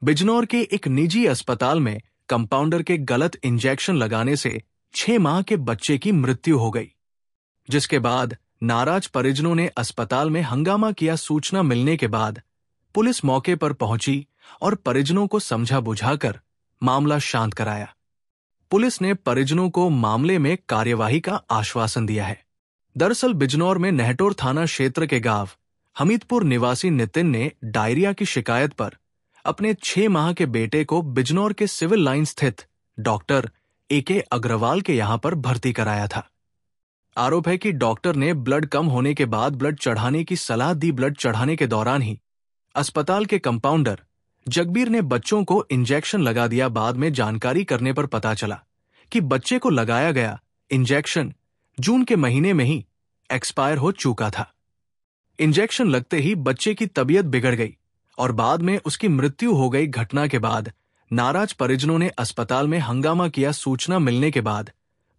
बिजनौर के एक निजी अस्पताल में कंपाउंडर के गलत इंजेक्शन लगाने से 6 माह के बच्चे की मृत्यु हो गई, जिसके बाद नाराज परिजनों ने अस्पताल में हंगामा किया। सूचना मिलने के बाद पुलिस मौके पर पहुंची और परिजनों को समझा बुझाकर मामला शांत कराया। पुलिस ने परिजनों को मामले में कार्यवाही का आश्वासन दिया है। दरअसल बिजनौर में नहटोर थाना क्षेत्र के गांव हमीदपुर निवासी नितिन ने डायरिया की शिकायत पर अपने 6 माह के बेटे को बिजनौर के सिविल लाइन स्थित डॉक्टर AK अग्रवाल के यहां पर भर्ती कराया था। आरोप है कि डॉक्टर ने ब्लड कम होने के बाद ब्लड चढ़ाने की सलाह दी। ब्लड चढ़ाने के दौरान ही अस्पताल के कंपाउंडर जगबीर ने बच्चों को इंजेक्शन लगा दिया। बाद में जानकारी करने पर पता चला कि बच्चे को लगाया गया इंजेक्शन जून के महीने में ही एक्सपायर हो चुका था। इंजेक्शन लगते ही बच्चे की तबीयत बिगड़ गई और बाद में उसकी मृत्यु हो गई। घटना के बाद नाराज परिजनों ने अस्पताल में हंगामा किया। सूचना मिलने के बाद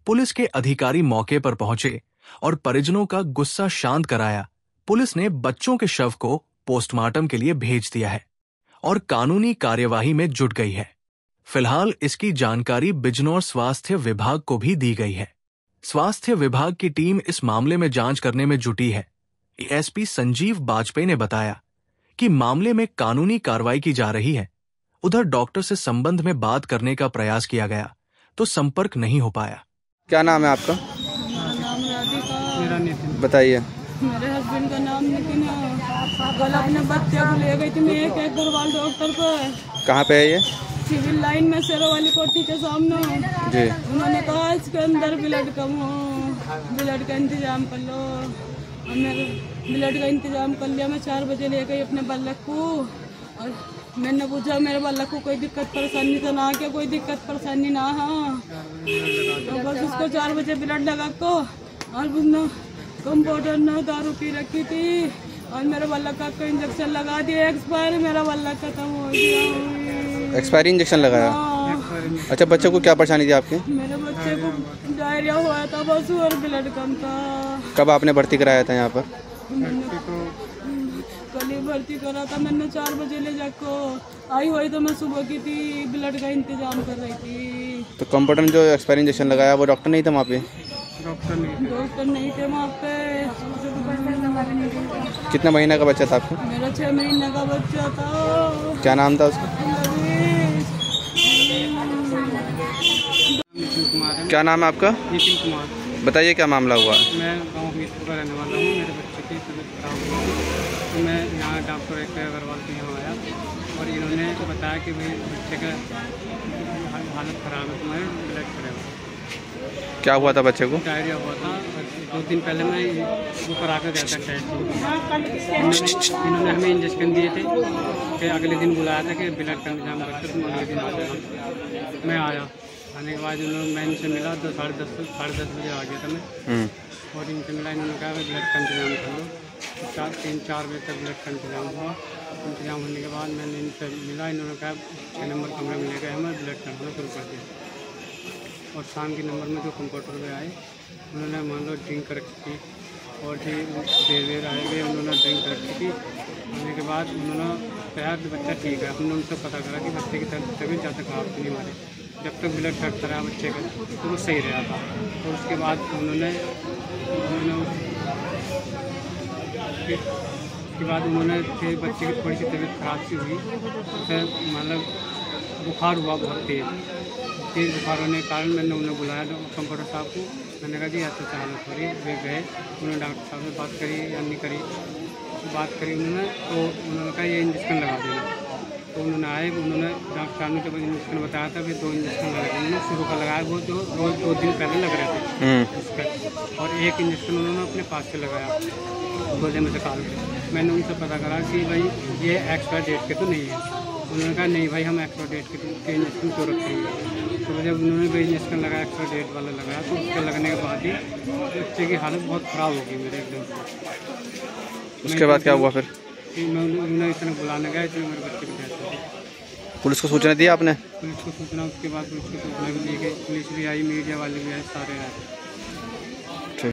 पुलिस के अधिकारी मौके पर पहुंचे और परिजनों का गुस्सा शांत कराया। पुलिस ने बच्चों के शव को पोस्टमार्टम के लिए भेज दिया है और कानूनी कार्यवाही में जुट गई है। फिलहाल इसकी जानकारी बिजनौर स्वास्थ्य विभाग को भी दी गई है। स्वास्थ्य विभाग की टीम इस मामले में जांच करने में जुटी है। SP संजीव बाजपेयी ने बताया कि मामले में कानूनी कार्रवाई की जा रही है। उधर डॉक्टर से संबंध में बात करने का प्रयास किया गया तो संपर्क नहीं हो पाया। क्या नाम है आपका? नाम राधिका। मेरा नितिन। बताइए। मेरे हस्बैंड का नाम नितिन है। कल अपने बच्चे को ले गई थी मैं एक अग्रवाल डॉक्टर पर। कहाँ पे है ये? सिविल लाइन में शेरों वाली कोठी के सामने जी। उन्होंने कहा इसके अंदर ब्लड कम हो, ब्लड का इंतजाम कर लो। मैंने ब्लड का इंतजाम कर लिया। मैं 4 बजे ले गई अपने बालक को और मैंने पूछा मेरे बालक को कोई दिक्कत परेशानी तो ना, क्या कोई दिक्कत परेशानी ना। हाँ तो बस उसको 4 बजे ब्लड लगा को और कंपाउंडर ने दारू पी रखी थी और मेरे बालक का इंजेक्शन लगा दिया। एक्सपायर मेरा बालक खत्म हो गया। एक्सपायरी इंजेक्शन लगाया? अच्छा, बच्चे को क्या परेशानी थी आपके? मेरे बच्चे को डायरिया हुआ था बस और ब्लड कम था। कब आपने भर्ती कराया था यहाँ पर? कल ही भर्ती करा था मैंने। 4 बजे ले जाको आई हुई तो मैं सुबह की थी, ब्लड का इंतजाम कर रही थी। तो कंपाउंडर ने जो एक्सपायरी इंजेक्शन लगाया वो डॉक्टर नहीं था वहाँ पे? डॉक्टर नहीं थे वहाँ पे। कितना महीने का बच्चा था आपका? मेरा 6 महीने का बच्चा था। क्या नाम था उसका? क्या नाम है आपका? नितिन कुमार। बताइए क्या मामला हुआ? मैं गाँव हमीदपुर का रहने वाला हूँ। मेरे बच्चे की तबीयत खराब हो गई तो मैं यहाँ डॉक्टर AK अग्रवाल के यहाँ आया और इन्होंने बताया कि भाई बच्चे का हालत ख़राब है, तुम्हारे ब्लड करेगा। क्या हुआ था बच्चे को? डायरिया हुआ था। 2 दिन पहले मैं वो करा कर गया था टेस्ट। इन्होंने हमें इंजेक्शन दिए थे कि अगले दिन बुलाया था कि ब्लड का इंतजाम करके तुम अगले दिन आ जाना। मैं आया। आने के बाद उन्होंने मैं इनसे मिला तो 10:30 बजे आ गया था मैं। और इनसे मिला, इन्होंने कहा ब्लड का इंतजाम कर लो। 3-4 बजे तक ब्लड का इंतजाम हुआ। इंतजाम होने के बाद मैंने इनसे मिला, इन्होंने कहा 6 नंबर कमरे में ले गए, हमें ब्लड करना शुरू कर दिया। और शाम के नंबर में जो कंपाउंडर में आए उन्होंने मान लो ड्रिंक कर रखी थी और देर आए गए, उन्होंने ड्रिंक कर रखी थी। होने के बाद उन्होंने कहा कि बच्चा ठीक है। हमने उनसे पता करा कि बच्चे की तबीयत ज़्यादा खराब नहीं हमारी। जब तक ब्लड चढ़ता रहा बच्चे का तो वो सही रहा था। और उसके बाद उन्होंने फिर बच्चे की थोड़ी सी तबीयत खराब सी हुई। फिर मतलब बुखार हुआ बहुत तेज़ बुखार होने के कारण मैंने उन्हें बुलाया कंपाउंडर साहब को। मैंने कहा जी ऐसा हालत हो रही है। वे गए, उन्होंने डॉक्टर साहब से बात करी या नहीं करी, बात करी उन्होंने तो उन्होंने कहा ये इंजेक्शन लगा देना। तो उन्होंने आए, उन्होंने डॉक्टर साहब ने जब इंजेक्शन बताया था फिर 2 इंजेक्शन लगा दिए। उन्होंने शुरू का लगाया वो जो रोज़ 2 दिन पहले लग रहे थे उसका, और एक इंजेक्शन उन्होंने अपने पास से लगाया गोले में से काल के। मैंने उनसे पता करा कि भाई ये एक्सपायर डेट के तो नहीं है। उन्होंने कहा नहीं भाई हम एक्सपायर डेट के इंजेक्शन क्यों रखेंगे। तो जब उन्होंने कोई इंजेक्शन लगाया एक्सपायर डेट वाला लगाया तो उसके लगने के बाद ही बच्चे की हालत बहुत ख़राब हो गई मेरे एकदम से। उसके बाद क्या हुआ फिर? उन्होंने इतने बुलाने गए तो मेरे बच्चे की डेथ हो गई। पुलिस को सूचना दी आपने? पुलिस को सूचना, उसके बाद पुलिस को सूचना भी दी गई। पुलिस भी आई, मीडिया वाले भी आए, सारे आए।